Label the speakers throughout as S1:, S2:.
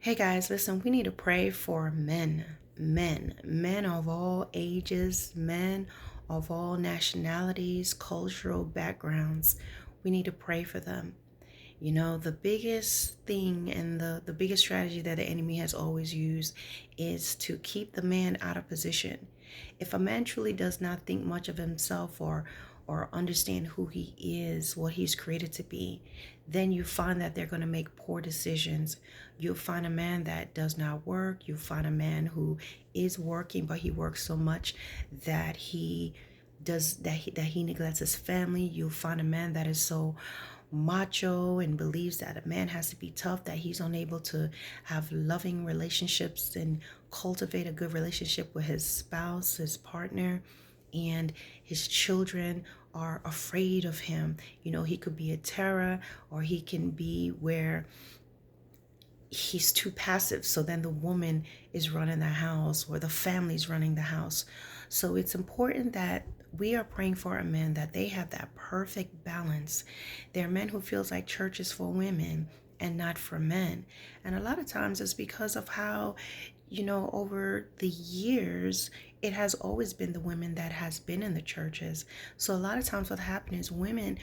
S1: Hey guys, listen, we need to pray for men of all ages, men of all nationalities, cultural backgrounds. We need to pray for them. You know, the biggest thing and the biggest strategy that the enemy has always used is to keep the man out of position. If a man truly does not think much of himself or understand who he is, what he's created to be, then you find that they're going to make poor decisions. You'll find a man that does not work. You find a man who is working, but he works so much that he neglects his family. You'll find a man that is so macho and believes that a man has to be tough, that he's unable to have loving relationships and cultivate a good relationship with his spouse, his partner, and his children are afraid of him. You know, he could be a terror, or he can be where he's too passive. So then the woman is running the house or the family's running the house. So it's important that we are praying for our men that they have that perfect balance. There are men who feels like church is for women and not for men. And a lot of times it's because of how, over the years, it has always been the women that has been in the churches. So a lot of times what happens is women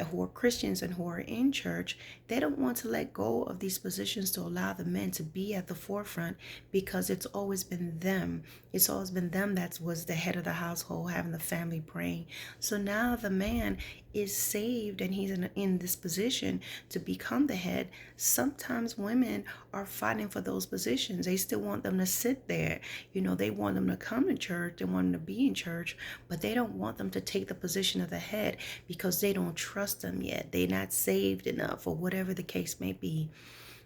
S1: who are Christians and who are in church, they don't want to let go of these positions to allow the men to be at the forefront because it's always been them. It's always been them that was the head of the household, having the family praying. So now the man is saved and he's in this position to become the head. Sometimes women are fighting for those positions. They still want them to sit there. They want them to come to church. They want them to be in church, but they don't want them to take the position of the head because they don't trust them yet. They're not saved enough or whatever the case may be.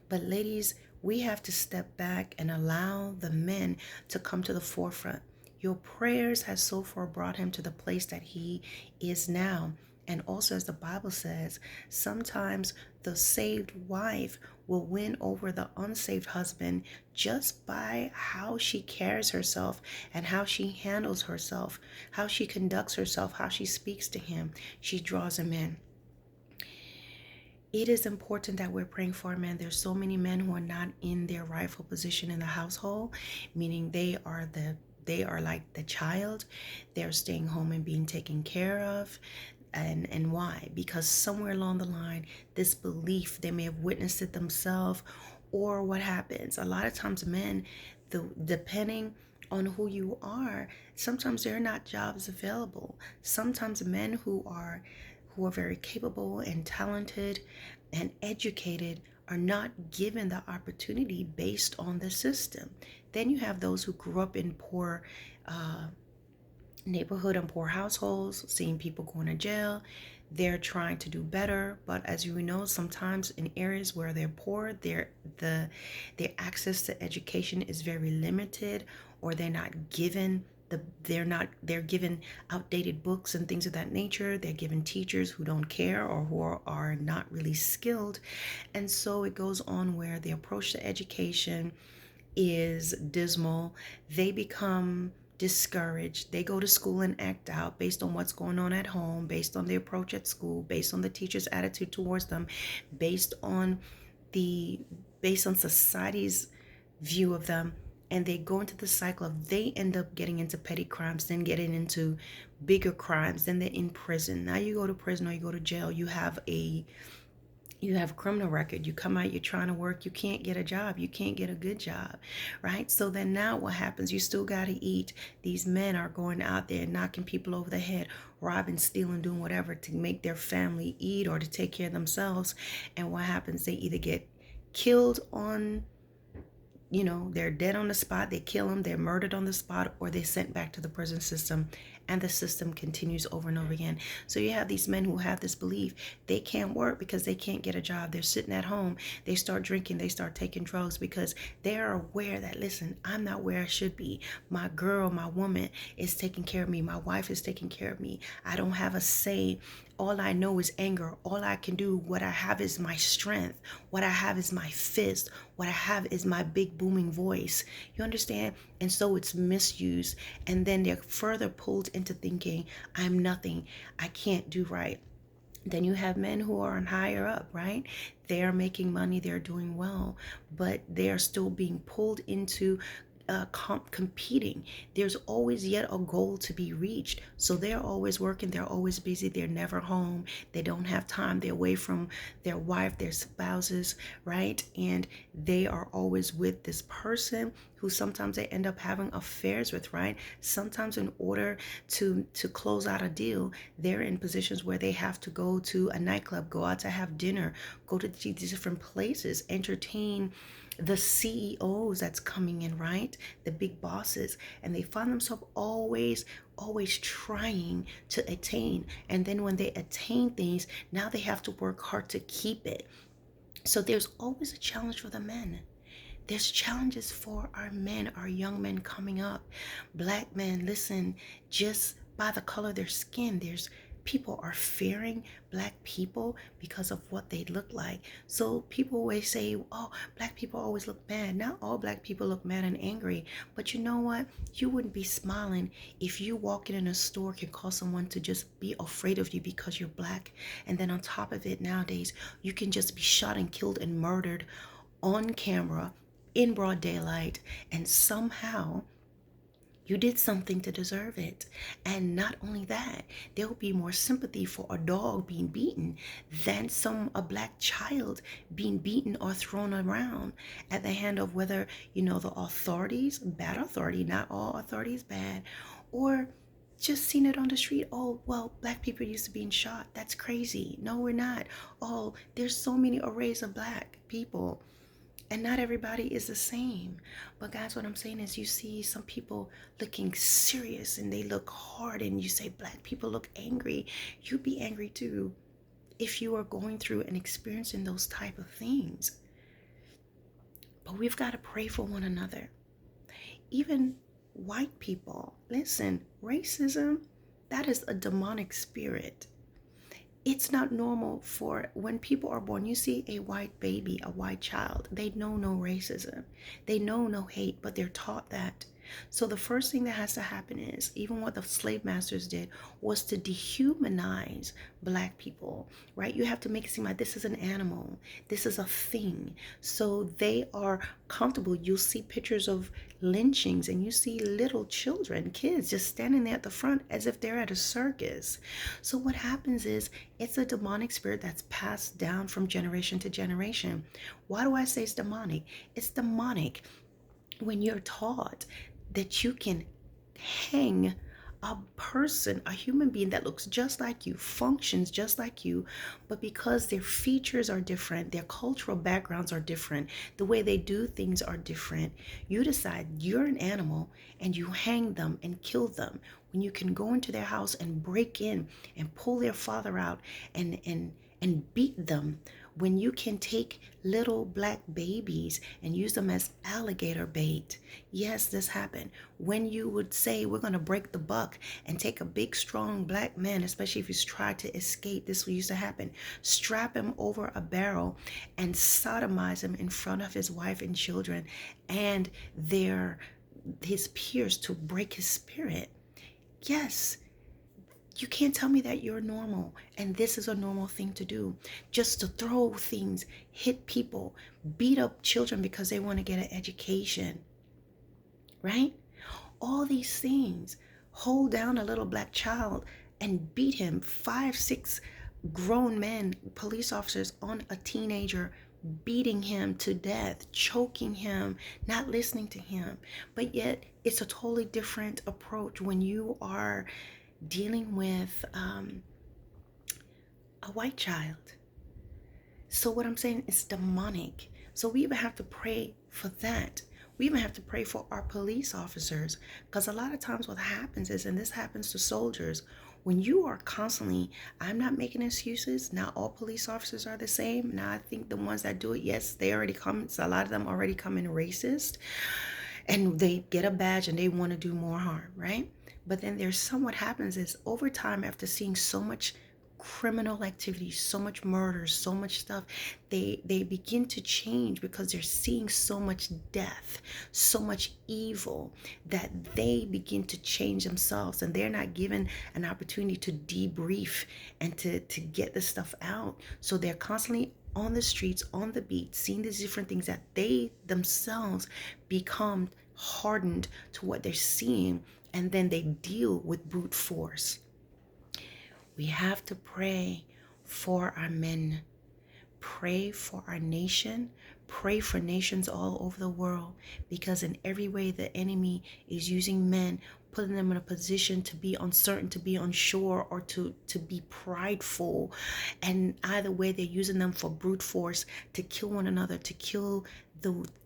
S1: But ladies, we have to step back and allow the men to come to the forefront. Your prayers has so far brought him to the place that he is now. And also, as the Bible says, sometimes the saved wife will win over the unsaved husband just by how she carries herself and how she handles herself, how she conducts herself, how she speaks to him. She draws him in. It is important that we're praying for men. There's so many men who are not in their rightful position in the household, meaning they are like the child. They're staying home and being taken care of. And why? Because somewhere along the line, this belief, they may have witnessed it themselves, or what happens. A lot of times men, depending on who you are, sometimes there are not jobs available. Sometimes men who are very capable and talented and educated are not given the opportunity based on the system. Then you have those who grew up in poor neighborhood and poor households, seeing people going to jail. They're trying to do better, but as you know, sometimes in areas where they're poor, their access to education is very limited, or they're given outdated books and things of that nature. They're given teachers who don't care or who are not really skilled. And so it goes on where the approach to education is dismal. They become discouraged. They go to school and act out based on what's going on at home, based on the approach at school, based on the teacher's attitude towards them, based on the based on society's view of them. And they go into the cycle of they end up getting into petty crimes, then getting into bigger crimes, then they're in prison. Now you go to prison or you go to jail, you have a criminal record. You come out, you're trying to work, you can't get a job, you can't get a good job, right? So then now what happens? You still got to eat. These men are going out there knocking people over the head, robbing, stealing, doing whatever to make their family eat or to take care of themselves. And what happens? They either get killed they're dead on the spot, they kill them, they're murdered on the spot, or they're sent back to the prison system, and the system continues over and over again. So you have these men who have this belief they can't work because they can't get a job. They're sitting at home, they start drinking, they start taking drugs because they are aware that, listen, I'm not where I should be. My girl, my woman is taking care of me, my wife is taking care of me, I don't have a say. All I know is anger. All I can do, what I have is my strength. What I have is my fist. What I have is my big booming voice. You understand? And so it's misused. And then they're further pulled into thinking, I'm nothing. I can't do right. Then you have men who are on higher up, right? They're making money, they're doing well, but they're still being pulled into competing. There's always yet a goal to be reached. So they're always working, they're always busy, they're never home, they don't have time, they're away from their wife, their spouses, right? And they are always with this person who sometimes they end up having affairs with, right? Sometimes in order to close out a deal, they're in positions where they have to go to a nightclub, go out to have dinner, go to these different places, entertain the CEOs that's coming in, right? The big bosses. And they find themselves always trying to attain. And then when they attain things, now they have to work hard to keep it. So there's always a challenge for the men. There's challenges for our men, our young men coming up. Black men, listen, just by the color of their skin, there's people are fearing black people because of what they look like. So people always say, oh, black people always look mad. Not all black people look mad and angry, but you know what? You wouldn't be smiling if you walking in a store can cause someone to just be afraid of you because you're black. And then on top of it, nowadays, you can just be shot and killed and murdered on camera in broad daylight, and somehow you did something to deserve it. And not only that, there will be more sympathy for a dog being beaten than a black child being beaten or thrown around at the hand of whether, the authorities, bad authority, not all authorities bad, or just seen it on the street. Oh, well, black people used to being shot. That's crazy. No, we're not. Oh, there's so many arrays of black people. And not everybody is the same. But guys, what I'm saying is you see some people looking serious and they look hard, and you say black people look angry. You'd be angry too if you are going through and experiencing those type of things. But we've got to pray for one another. Even white people, listen, racism, that is a demonic spirit. It's not normal for when people are born, you see a white baby, a white child, they know no racism, they know no hate, but they're taught that. So the first thing that has to happen is, even what the slave masters did was to dehumanize black people, right? You have to make it seem like this is an animal, this is a thing. So they are comfortable. You'll see pictures of lynchings, and you see little children, kids, just standing there at the front as if they're at a circus. So what happens is, it's a demonic spirit that's passed down from generation to generation. Why do I say it's demonic? It's demonic when you're taught that you can hang a person, a human being that looks just like you, functions just like you, but because their features are different, their cultural backgrounds are different, the way they do things are different, you decide you're an animal and you hang them and kill them, when you can go into their house and break in and pull their father out and beat them, when you can take little black babies and use them as alligator bait. Yes, this happened. When you would say, we're going to break the buck and take a big, strong black man, especially if he's tried to escape, this used to happen. Strap him over a barrel and sodomize him in front of his wife and children and his peers to break his spirit. Yes, you can't tell me that you're normal and this is a normal thing to do. Just to throw things, hit people, beat up children because they want to get an education, right? All these things. Hold down a little black child and beat him. 5, 6 grown men, police officers on a teenager, beating him to death, choking him, not listening to him. But yet it's a totally different approach when you are dealing with a white child. So what I'm saying is demonic. So we even have to pray for that. We even have to pray for our police officers, because a lot of times what happens is, and this happens to soldiers, when you are constantly, I'm not making excuses. Not all police officers are the same. Now I think the ones that do it, yes, they already come. So a lot of them already come in racist, and they get a badge and they want to do more harm, right? But then there's some, what happens is, over time, after seeing so much criminal activity, so much murder, so much stuff. They begin to change because they're seeing so much death, so much evil, that they begin to change themselves, and they're not given an opportunity to debrief and to get the stuff out. So they're constantly on the streets, on the beat, seeing these different things that they themselves become hardened to what they're seeing, and then they deal with brute force. We have to pray for our men, pray for our nation, pray for nations all over the world, because in every way the enemy is using men, putting them in a position to be uncertain, to be unsure, or to be prideful. And either way, they're using them for brute force, to kill one another, to kill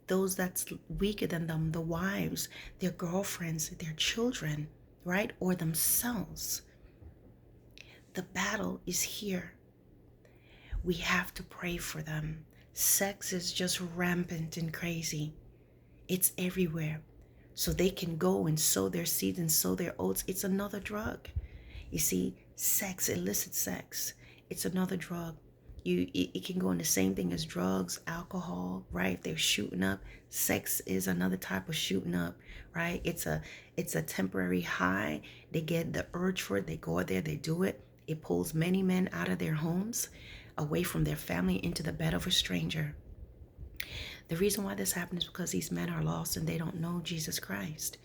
S1: those that's weaker than them, the wives, their girlfriends, their children, right? Or themselves. The battle is here. We have to pray for them. Sex is just rampant and crazy. It's everywhere. So they can go and sow their seeds and sow their oats. It's another drug. You see, sex, illicit sex, it's another drug. It can go in the same thing as drugs, alcohol, right? If they're shooting up, sex is another type of shooting up, right? It's a temporary high. They get the urge for it. They go out there, they do it. It pulls many men out of their homes, away from their family, into the bed of a stranger. The reason why this happens is because these men are lost and they don't know Jesus Christ.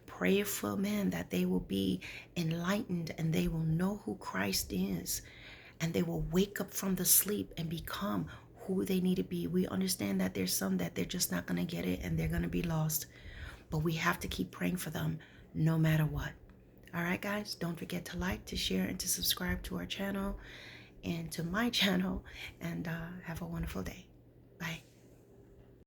S1: Pray for men that they will be enlightened and they will know who Christ is, and they will wake up from the sleep and become who they need to be. We understand that there's some that they're just not going to get it and they're going to be lost, but we have to keep praying for them no matter what. All right, guys, don't forget to like, to share, and to subscribe to our channel and to my channel, and have a wonderful day. Bye.